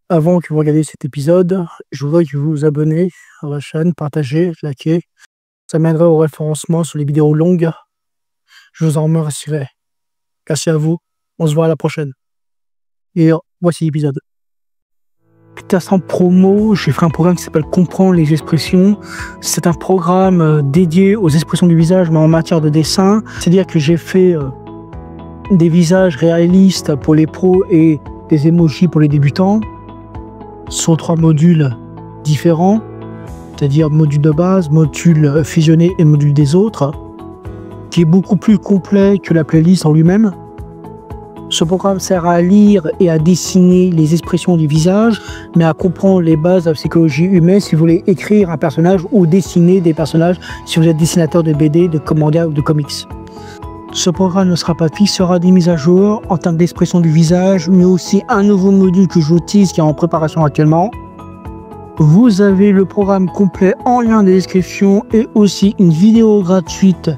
Avant que vous regardiez cet épisode, je voudrais que vous vous abonnez à la chaîne, partagez, likez. Ça m'aiderait au référencement sur les vidéos longues. Je vous en remercierai. Merci à vous. On se voit à la prochaine. Et voici l'épisode. Petit instant promo, j'ai fait un programme qui s'appelle Comprendre les expressions. C'est un programme dédié aux expressions du visage, mais en matière de dessin. C'est-à-dire que j'ai fait des visages réalistes pour les pros et des emojis pour les débutants. Sur 3 modules différents, c'est-à-dire module de base, module fusionné et module des autres, qui est beaucoup plus complet que la playlist en lui-même. Ce programme sert à lire et à dessiner les expressions du visage, mais à comprendre les bases de la psychologie humaine si vous voulez écrire un personnage ou dessiner des personnages, si vous êtes dessinateur de BD, de manga ou de comics. Ce programme ne sera pas fixe, sera des mises à jour en termes d'expression du visage, mais aussi un nouveau module que j'utilise qui est en préparation actuellement. Vous avez le programme complet en lien de description et aussi une vidéo gratuite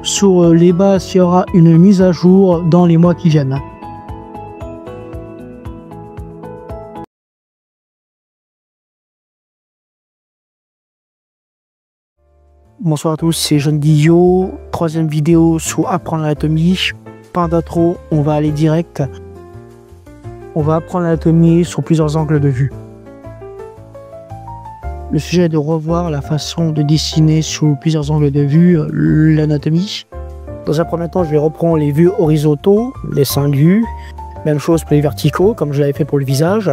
sur les bases. Il y aura une mise à jour dans les mois qui viennent. Bonsoir à tous, c'est Jean Guillot, 3e vidéo sur apprendre l'anatomie. Pas d'intro, on va aller direct. On va apprendre l'anatomie sur plusieurs angles de vue. Le sujet est de revoir la façon de dessiner sous plusieurs angles de vue l'anatomie. Dans un premier temps, je vais reprendre les vues horizontaux, les 5 vues. Même chose pour les verticaux, comme je l'avais fait pour le visage.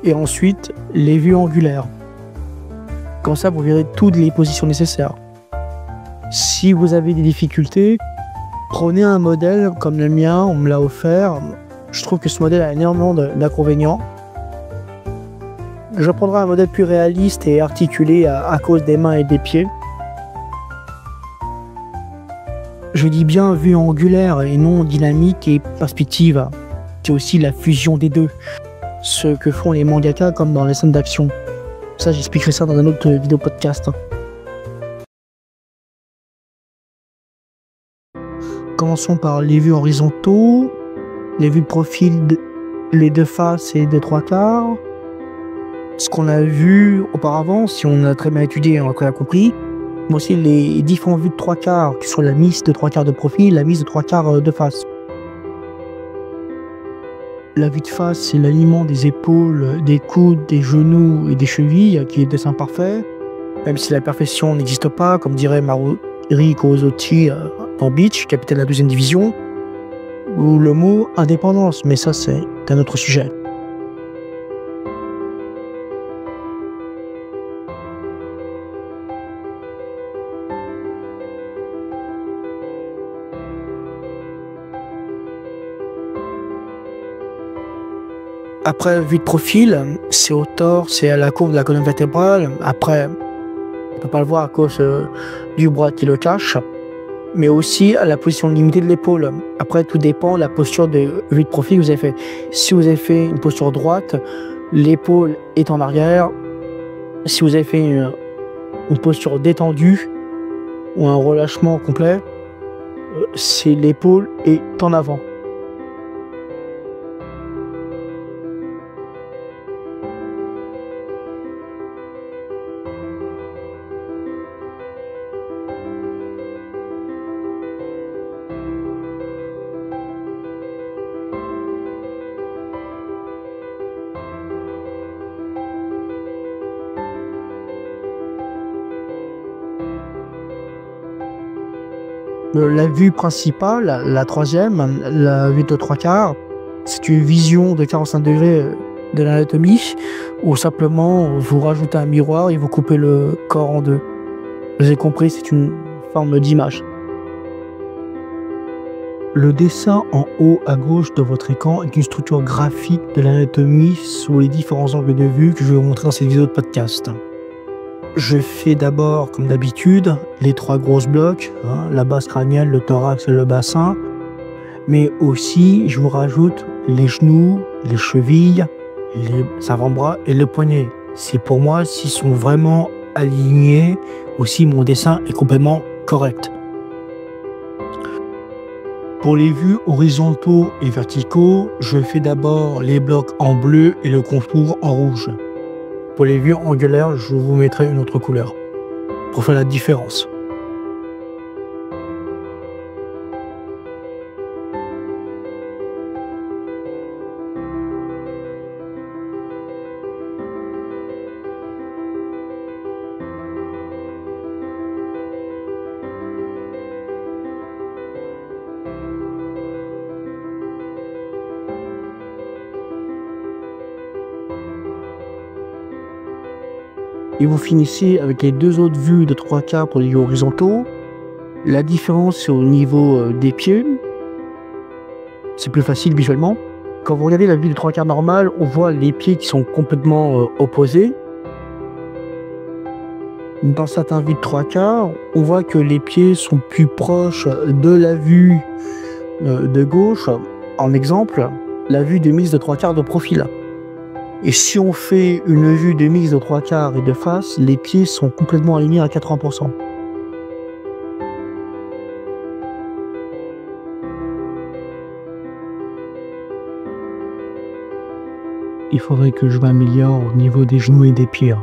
Et ensuite, les vues angulaires. Comme ça, vous verrez toutes les positions nécessaires. Si vous avez des difficultés, prenez un modèle comme le mien, on me l'a offert. Je trouve que ce modèle a énormément d'inconvénients. Je prendrai un modèle plus réaliste et articulé à cause des mains et des pieds. Je dis bien vue angulaire et non dynamique et perspective. C'est aussi la fusion des deux. Ce que font les mangaka comme dans les scènes d'action. Ça, j'expliquerai ça dans un autre vidéo podcast. Commençons par les vues horizontaux, les vues de profil, les 2 faces et des 3 quarts. Ce qu'on a vu auparavant, si on a très bien étudié, on a compris. Mais aussi les différentes vues de 3 quarts, que ce soit la mise de 3 quarts de profil, la mise de 3 quarts de face. La vue de face, c'est l'alignement des épaules, des coudes, des genoux et des chevilles, qui est le dessin parfait. Même si la perfection n'existe pas, comme dirait Maruhi Kozochi dans Beach, capitaine de la 2e division, ou le mot indépendance, mais ça c'est un autre sujet. Après, vue de profil, c'est au torse, c'est à la courbe de la colonne vertébrale. Après, on ne peut pas le voir à cause du bras qui le cache, mais aussi à la position limitée de l'épaule. Après, tout dépend de la posture de vue de profil que vous avez fait. Si vous avez fait une posture droite, l'épaule est en arrière. Si vous avez fait une posture détendue ou un relâchement complet, c'est l'épaule est en avant. La vue principale, la 3e, la vue de 3 quarts, c'est une vision de 45 degrés de l'anatomie où simplement vous rajoutez un miroir et vous coupez le corps en 2. Vous avez compris, c'est une forme d'image. Le dessin en haut à gauche de votre écran est une structure graphique de l'anatomie sous les différents angles de vue que je vais vous montrer dans cette vidéo de podcast. Je fais d'abord, comme d'habitude, les 3 grosses blocs, la base crânienne, le thorax et le bassin. Mais aussi, je vous rajoute les genoux, les chevilles, les avant-bras et le poignet. C'est pour moi, s'ils sont vraiment alignés, aussi mon dessin est complètement correct. Pour les vues horizontaux et verticaux, je fais d'abord les blocs en bleu et le contour en rouge. Pour les vues angulaires, je vous mettrai une autre couleur pour faire la différence. Et vous finissez avec les deux autres vues de 3/4 pour les vues horizontaux. La différence, c'est au niveau des pieds. C'est plus facile visuellement. Quand vous regardez la vue de 3/4 normale, on voit les pieds qui sont complètement opposés. Dans certains vues de 3/4, on voit que les pieds sont plus proches de la vue de gauche. En exemple, la vue de mise de 3/4 de profil. Et si on fait une vue de mix de 3/4 et de face, les pieds sont complètement alignés à 80%. Il faudrait que je m'améliore au niveau des genoux et des pieds.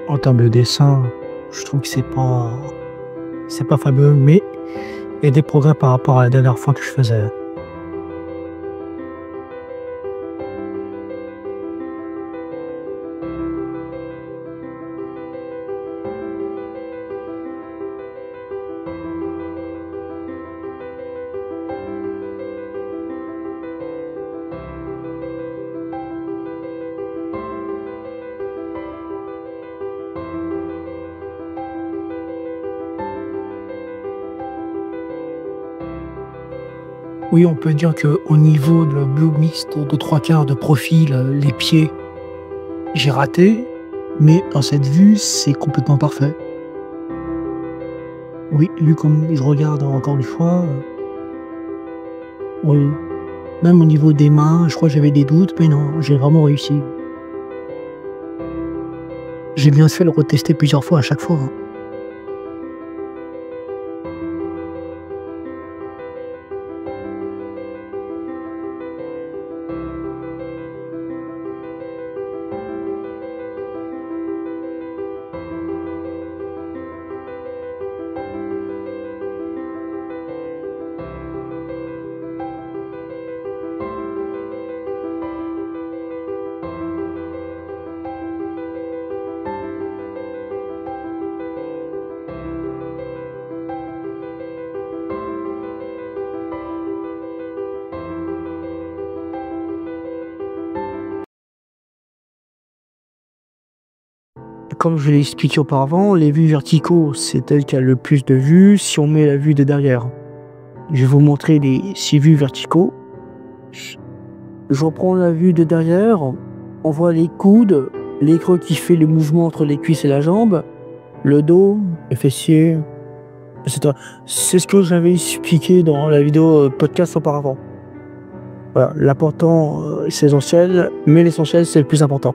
En termes de dessin, je trouve que c'est pas fameux, mais il y a des progrès par rapport à la dernière fois que je faisais. Oui, on peut dire qu'au niveau de la blue mixte de 3/4 de profil, les pieds, j'ai raté, mais dans cette vue, c'est complètement parfait. Oui, vu comme je regarde encore une fois, oui, même au niveau des mains, je crois que j'avais des doutes, mais non, j'ai vraiment réussi. J'ai bien fait de le retester plusieurs fois à chaque fois. Comme je l'ai expliqué auparavant, les vues verticaux, c'est elle qui a le plus de vues si on met la vue de derrière. Je vais vous montrer les 6 vues verticaux. Je reprends la vue de derrière, on voit les coudes, les creux qui fait le mouvement entre les cuisses et la jambe, le dos, les fessiers, etc. C'est ce que j'avais expliqué dans la vidéo podcast auparavant. Voilà, l'important c'est l'essentiel, mais l'essentiel c'est le plus important.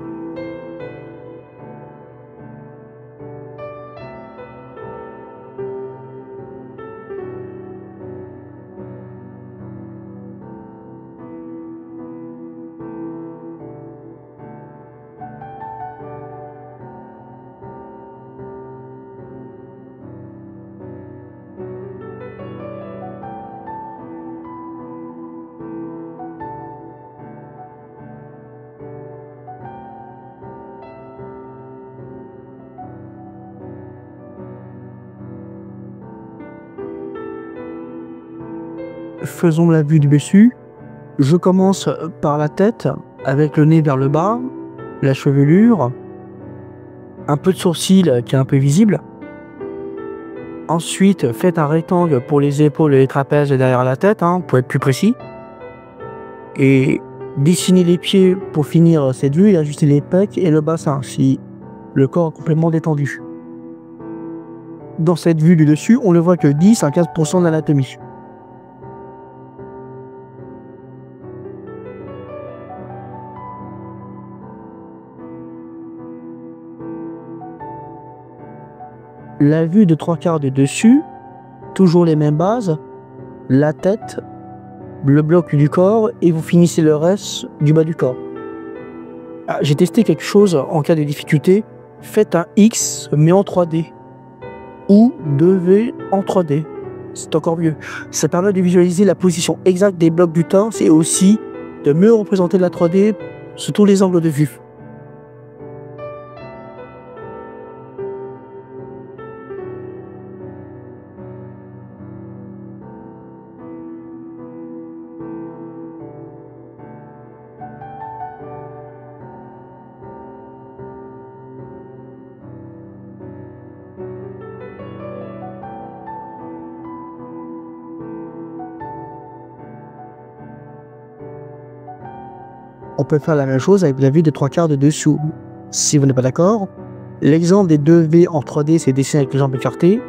Faisons la vue du dessus. Je commence par la tête, avec le nez vers le bas, la chevelure, un peu de sourcil qui est un peu visible. Ensuite, faites un rectangle pour les épaules et les trapèzes derrière la tête, pour être plus précis. Et dessinez les pieds pour finir cette vue et ajuster les pecs et le bassin, si le corps est complètement détendu. Dans cette vue du dessus, on ne voit que 10 à 15% de l'anatomie. La vue de 3/4 de dessus, toujours les mêmes bases. la tête, le bloc du corps et vous finissez le reste du bas du corps. J'ai testé quelque chose en cas de difficulté. Faites un X mais en 3D ou 2V en 3D. C'est encore mieux. Ça permet de visualiser la position exacte des blocs du torse et aussi de mieux représenter la 3D sous tous les angles de vue. On peut faire la même chose avec la vue de 3/4 de dessous. Si vous n'êtes pas d'accord, l'exemple des 2V en 3D, c'est dessiné avec les jambes écartées.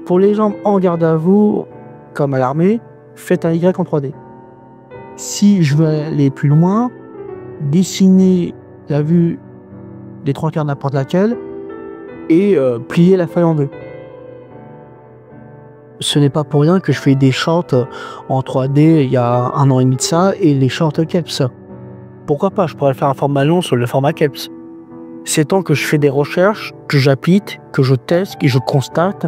Pour les jambes en garde à vous, comme à l'armée, faites un Y en 3D. Si je veux aller plus loin, dessinez la vue des 3/4 n'importe laquelle et pliez la feuille en deux. Ce n'est pas pour rien que je fais des shorts en 3D il y a 1 an et demi de ça et les shorts Kelps. Pourquoi pas, je pourrais faire un format long sur le format Kelps. C'est tant que je fais des recherches, que j'applique, que je teste, que je constate.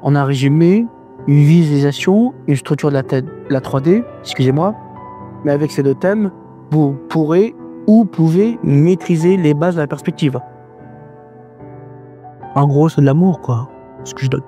En un résumé, une visualisation, une structure de la tête, la 3D, excusez-moi. Mais avec ces deux thèmes, vous pourrez ou pouvez maîtriser les bases de la perspective. En gros, c'est de l'amour, quoi, ce que je donne.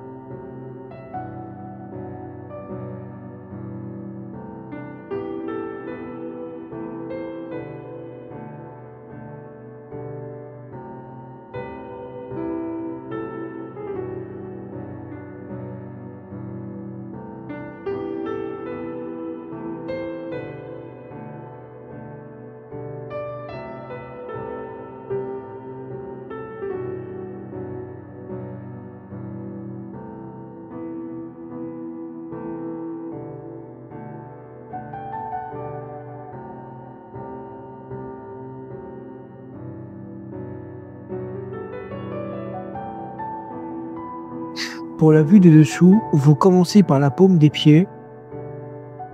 Pour la vue de dessous, vous commencez par la paume des pieds.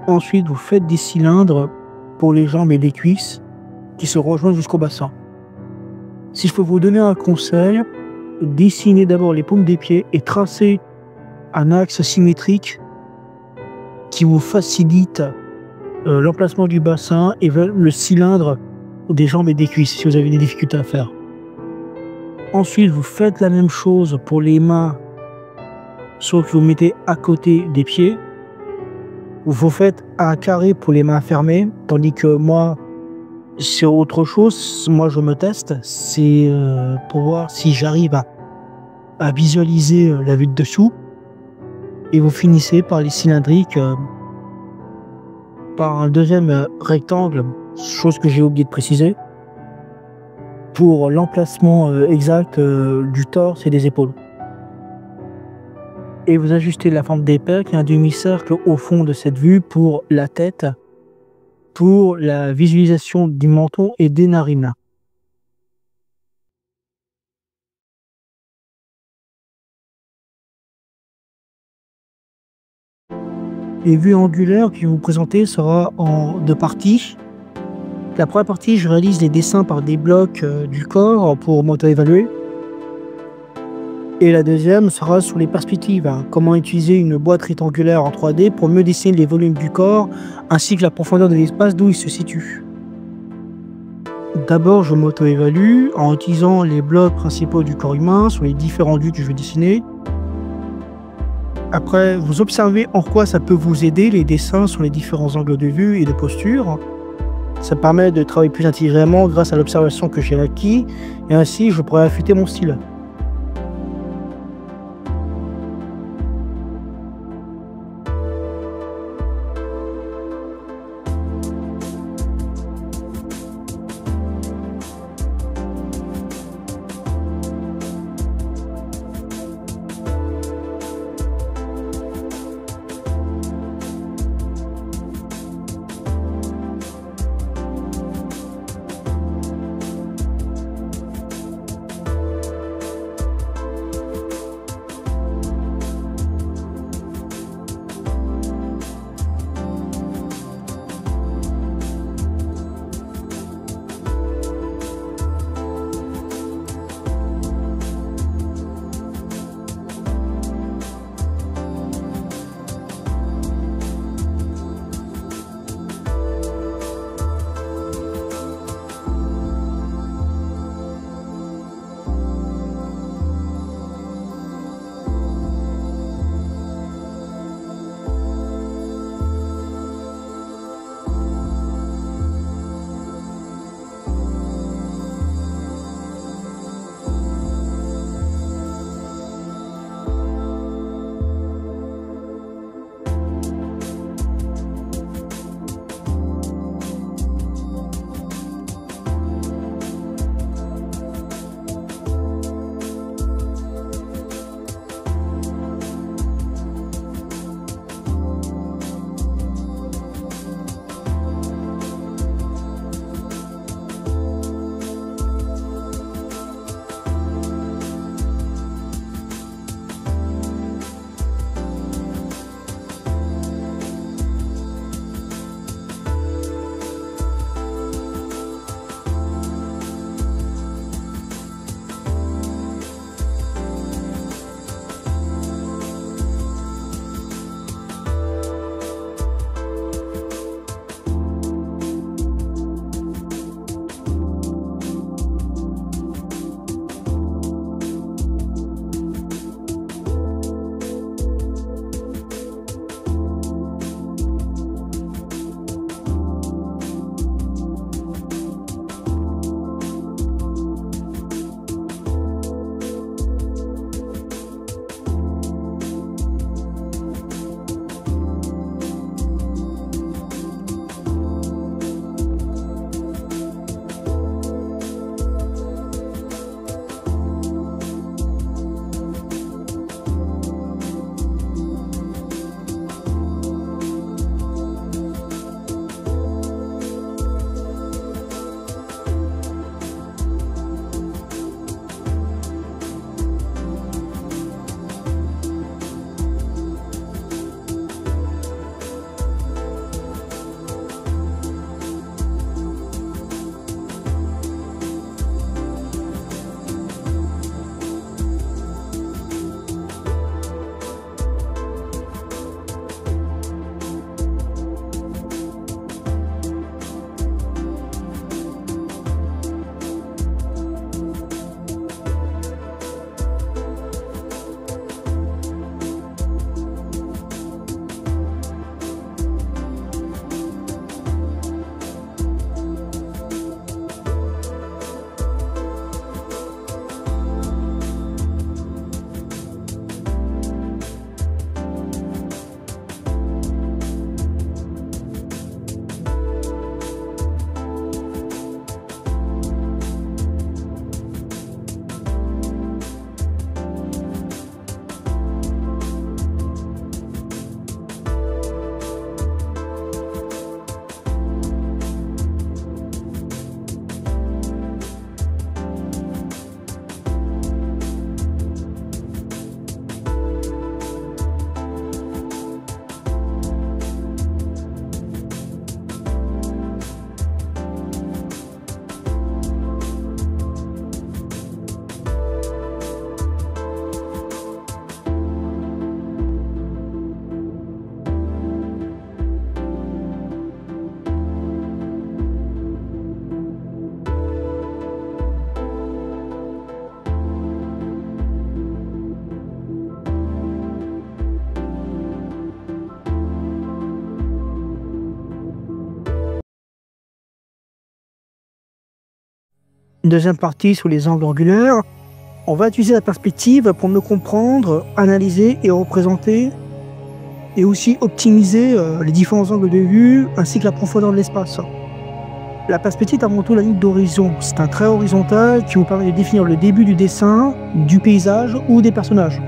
Ensuite, vous faites des cylindres pour les jambes et les cuisses qui se rejoignent jusqu'au bassin. Si je peux vous donner un conseil, dessinez d'abord les paumes des pieds et tracez un axe symétrique qui vous facilite l'emplacement du bassin et le cylindre des jambes et des cuisses si vous avez des difficultés à faire. Ensuite, vous faites la même chose pour les mains, sauf que vous mettez à côté des pieds. Vous faites un carré pour les mains fermées, tandis que moi, c'est autre chose. Moi, je me teste, c'est pour voir si j'arrive à visualiser la vue de dessous. Et vous finissez par les cylindriques, par un deuxième rectangle, chose que j'ai oublié de préciser, pour l'emplacement exact du torse et des épaules. Et vous ajustez la forme des pecs et un demi-cercle au fond de cette vue pour la tête, pour la visualisation du menton et des narines. Les vues angulaires que je vais vous présenter sera en 2 parties. La première partie, je réalise les dessins par des blocs du corps pour m'auto-évaluer. Et la deuxième sera sur les perspectives, comment utiliser une boîte rectangulaire en 3D pour mieux dessiner les volumes du corps ainsi que la profondeur de l'espace d'où il se situe. D'abord, je m'auto-évalue en utilisant les blocs principaux du corps humain sur les différents vues que je vais dessiner. Après, vous observez en quoi ça peut vous aider les dessins sur les différents angles de vue et de posture. Ça permet de travailler plus intelligemment grâce à l'observation que j'ai acquis et ainsi je pourrais affûter mon style. Deuxième partie sur les angles angulaires. On va utiliser la perspective pour mieux comprendre, analyser et représenter et aussi optimiser les différents angles de vue ainsi que la profondeur de l'espace. La perspective est avant tout la ligne d'horizon. C'est un trait horizontal qui vous permet de définir le début du dessin, du paysage ou des personnages.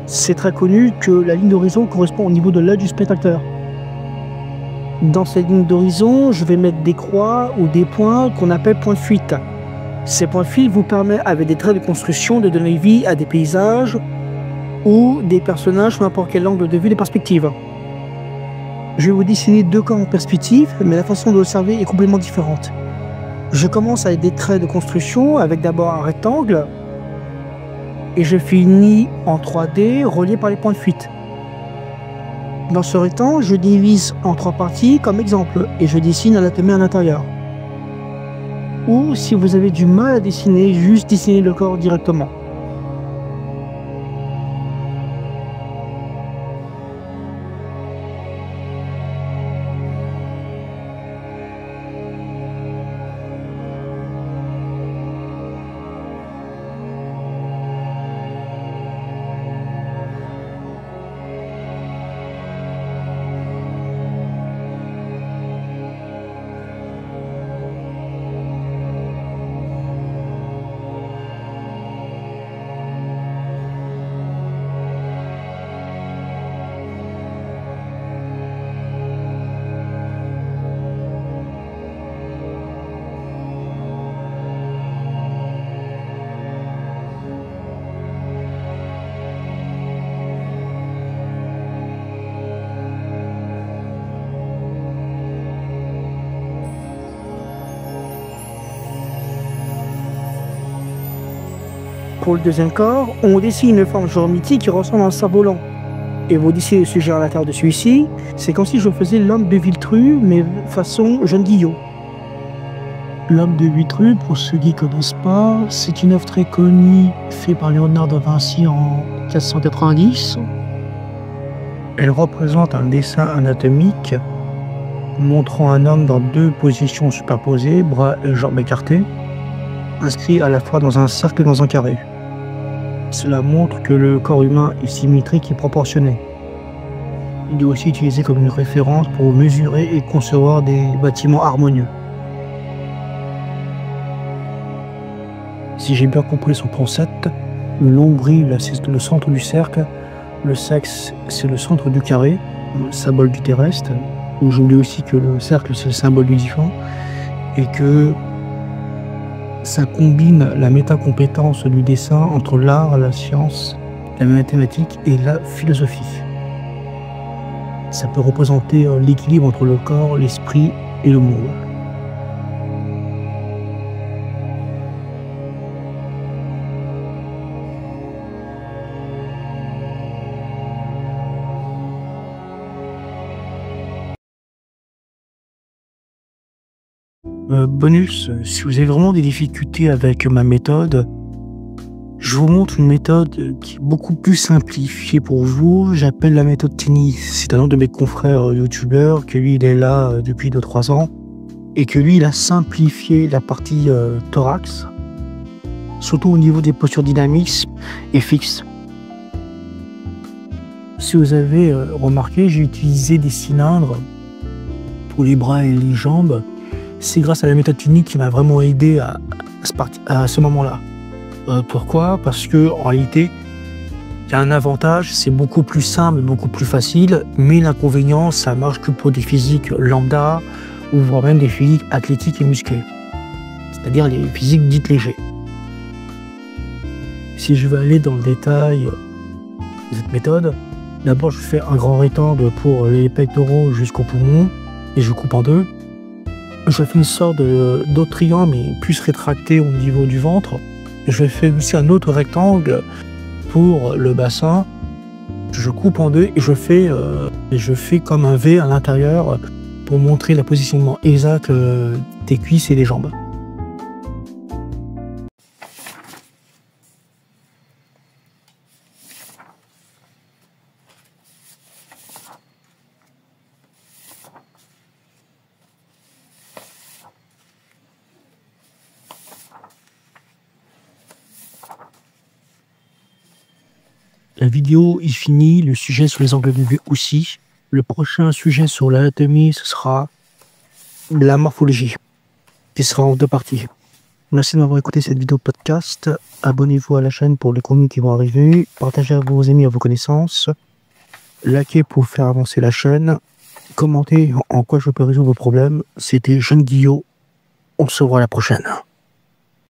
C'est très connu que la ligne d'horizon correspond au niveau de l'œil du spectateur. Dans cette ligne d'horizon, je vais mettre des croix ou des points qu'on appelle points de fuite. Ces points de fuite vous permettent, avec des traits de construction, de donner vie à des paysages ou des personnages sur n'importe quel angle de vue des perspectives. Je vais vous dessiner deux corps en perspective, mais la façon de l'observer est complètement différente. Je commence avec des traits de construction, avec d'abord un rectangle, et je finis en 3D, relié par les points de fuite. Dans ce rectangle, je divise en 3 parties comme exemple, et je dessine l'anatomie à l'intérieur. Ou si vous avez du mal à dessiner, juste dessiner le corps directement. Pour le deuxième corps, on dessine une forme géométrique qui ressemble à un cerf-volant. Et vous dessinez le sujet à l'intérieur de celui-ci, c'est comme si je faisais l'homme de Villetru, mais façon Jeanne Guillot. L'homme de Villetru, pour ceux qui ne connaissent pas, c'est une œuvre très connue, faite par Léonard de Vinci en 1490. Elle représente un dessin anatomique montrant un homme dans deux positions superposées, bras et jambes écartés, inscrit à la fois dans un cercle et dans un carré. Cela montre que le corps humain est symétrique et proportionné. Il est aussi utilisé comme une référence pour mesurer et concevoir des bâtiments harmonieux. Si j'ai bien compris son concept, le nombril c'est le centre du cercle, le sexe c'est le centre du carré, le symbole du terrestre. J'oublie aussi que le cercle c'est le symbole du divin et que ça combine la métacompétence du dessin entre l'art, la science, la mathématique et la philosophie. Ça peut représenter l'équilibre entre le corps, l'esprit et le monde. Bonus, si vous avez vraiment des difficultés avec ma méthode, je vous montre une méthode qui est beaucoup plus simplifiée pour vous. J'appelle la méthode tennis. C'est un autre de mes confrères youtubeurs, que lui il est là depuis 2-3 ans, et que lui il a simplifié la partie thorax, surtout au niveau des postures dynamiques et fixes. Si vous avez remarqué, j'ai utilisé des cylindres pour les bras et les jambes. C'est grâce à la méthode technique qui m'a vraiment aidé à ce moment-là. Pourquoi? Parce que en réalité, il y a un avantage, c'est beaucoup plus simple, beaucoup plus facile, mais l'inconvénient, ça marche que pour des physiques lambda ou voire même des physiques athlétiques et musclées, c'est-à-dire les physiques dites légers. Si je veux aller dans le détail de cette méthode, d'abord je fais un grand rectangle pour les pectoraux jusqu'au poumon et je coupe en deux. Je fais une sorte d'autre triangle mais plus rétracté au niveau du ventre. Je fais aussi un autre rectangle pour le bassin. Je coupe en deux et je fais comme un V à l'intérieur pour montrer le positionnement exact des cuisses et des jambes. La vidéo est finie, le sujet sur les angles de vue aussi. Le prochain sujet sur l'anatomie, ce sera la morphologie, qui sera en 2 parties. Merci de m'avoir écouté cette vidéo podcast. Abonnez-vous à la chaîne pour les contenus qui vont arriver. Partagez à vos amis, à vos connaissances. Likez pour faire avancer la chaîne. Commentez en quoi je peux résoudre vos problèmes. C'était Jean Guillot. On se voit à la prochaine.